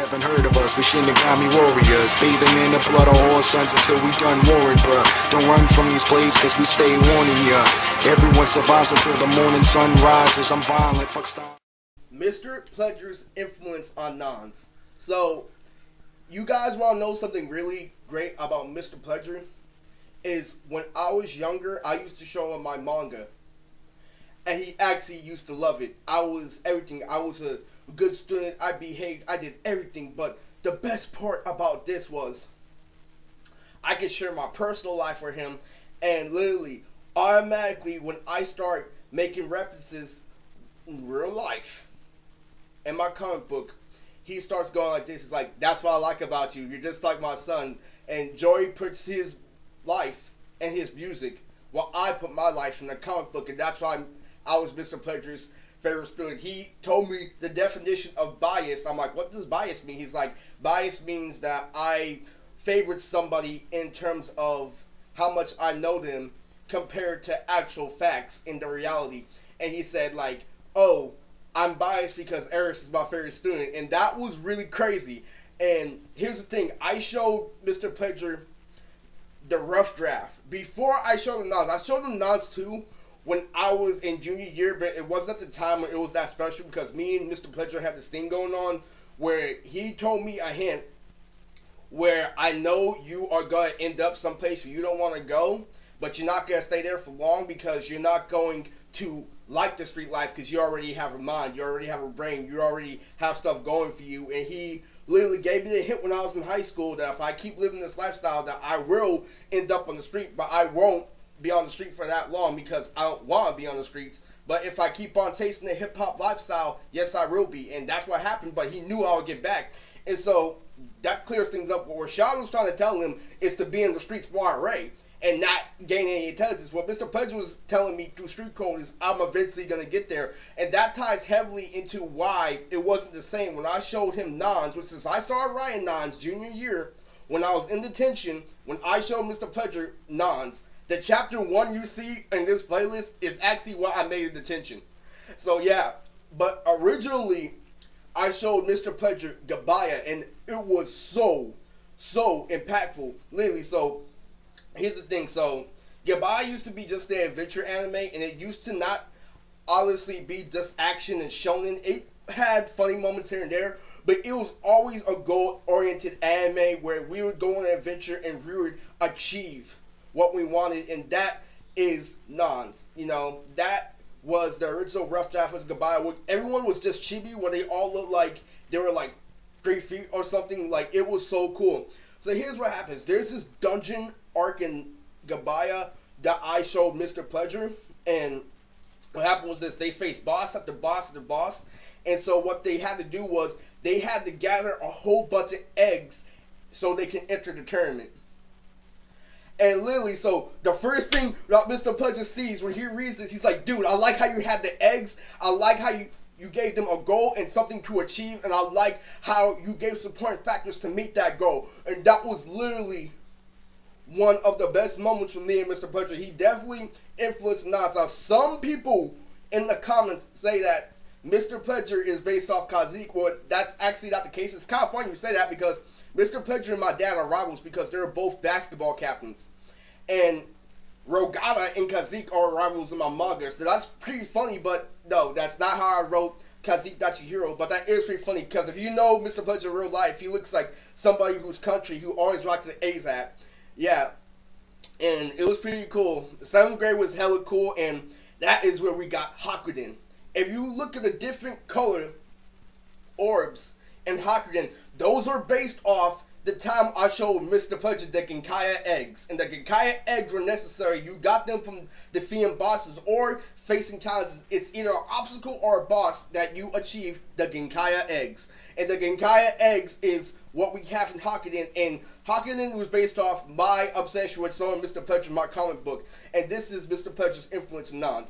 haven't heard of us, we Shinigami warriors, bathing in the blood of all sons until we done warring, bruh. Don't run from these blades, cause we stay warning ya. Everyone survives until the morning sun rises. I'm violent, fuck style. Mr. Pleasure's influence on Nonz. So, you guys want to know something really great about Mr. Pleasure? Is when I was younger, I used to show him my manga. And he actually used to love it. I was everything. I was a good student. I behaved. I did everything. But the best part about this was I could share my personal life with him. And literally, automatically, when I start making references in real life, in my comic book, he starts going like this. He's like, that's what I like about you. You're just like my son. And Joey puts his life and his music while I put my life in the comic book. And that's why I was Mr. Pleasure's favorite student. He told me the definition of bias. I'm like, what does bias mean? He's like, bias means that I favorite somebody in terms of how much I know them compared to actual facts in the reality. And he said like, oh, I'm biased because Eris is my favorite student. And that was really crazy. And here's the thing. I showed Mr. Pleasure the rough draft. Before I showed him Nonz, I showed him Nonz too when I was in junior year, but it wasn't at the time when it was that special because me and Mr. Pleasure had this thing going on where he told me a hint where I know you are going to end up someplace where you don't want to go, but you're not going to stay there for long because you're not going to like the street life because you already have a mind, you already have a brain, you already have stuff going for you. And he literally gave me the hint when I was in high school that if I keep living this lifestyle that I will end up on the street, but I won't be on the street for that long because I don't want to be on the streets. But if I keep on tasting the hip-hop lifestyle, yes, I will be. And that's what happened, but he knew I would get back. And so that clears things up. What Rashad was trying to tell him is to be in the streets for Ray and not gain any intelligence. What Mr. Pleasure was telling me through street code is I'm eventually going to get there. And that ties heavily into why it wasn't the same when I showed him Nonz, which is I started writing Nonz junior year when I was in detention. When I showed Mr. Pleasure Nonz, the chapter 1 you see in this playlist is actually what I made in detention. So yeah, but originally I showed Mr. Pleasure Gabaya and it was so impactful. Literally, so here's the thing. So Gabaya used to be just the adventure anime and it used to not honestly be just action and shonen. It had funny moments here and there, but it was always a goal-oriented anime where we would go on an adventure and we would achieve what we wanted, and that is Nonz. You know, that was the original rough draft was Gabaya. Everyone was just chibi, where they all looked like they were like 3 feet or something. Like, it was so cool. So here's what happens. There's this dungeon arc in Gabaya that I showed Mr. Pleasure, and what happened was this. They faced boss after boss after boss, and so what they had to do was they had to gather a whole bunch of eggs so they can enter the tournament. And literally, so the first thing that Mr. Pleasure sees when he reads this, he's like, dude, I like how you had the eggs. I like how you gave them a goal and something to achieve. And I like how you gave support factors to meet that goal. And that was literally one of the best moments for me and Mr. Pleasure. He definitely influenced Nonz. Now, some people in the comments say that Mr. Pleasure is based off Kazik. Well, that's actually not the case. It's kind of funny you say that because Mr. Pleasure and my dad are rivals because they're both basketball captains. And Rogata and Kazik are rivals in my manga. So that's pretty funny, but no, that's not how I wrote Kazik Dachihiro. But that is pretty funny because if you know Mr. Pleasure in real life, he looks like somebody whose country who always rocks an ASAP. Yeah. And it was pretty cool. The 7th grade was hella cool, and that is where we got Hakkenden. If you look at the different color orbs in Hakkenden, those are based off the time I showed Mr. Pleasure the Genkaya eggs. And the Genkaya eggs were necessary. You got them from defeating bosses or facing challenges. It's either an obstacle or a boss that you achieve the Genkaya eggs. And the Genkaya eggs is what we have in Hakkenden. And Hakkenden was based off my obsession with showing Mr. Pleasure my comic book. And this is Mr. Pleasure's influence in Nonz.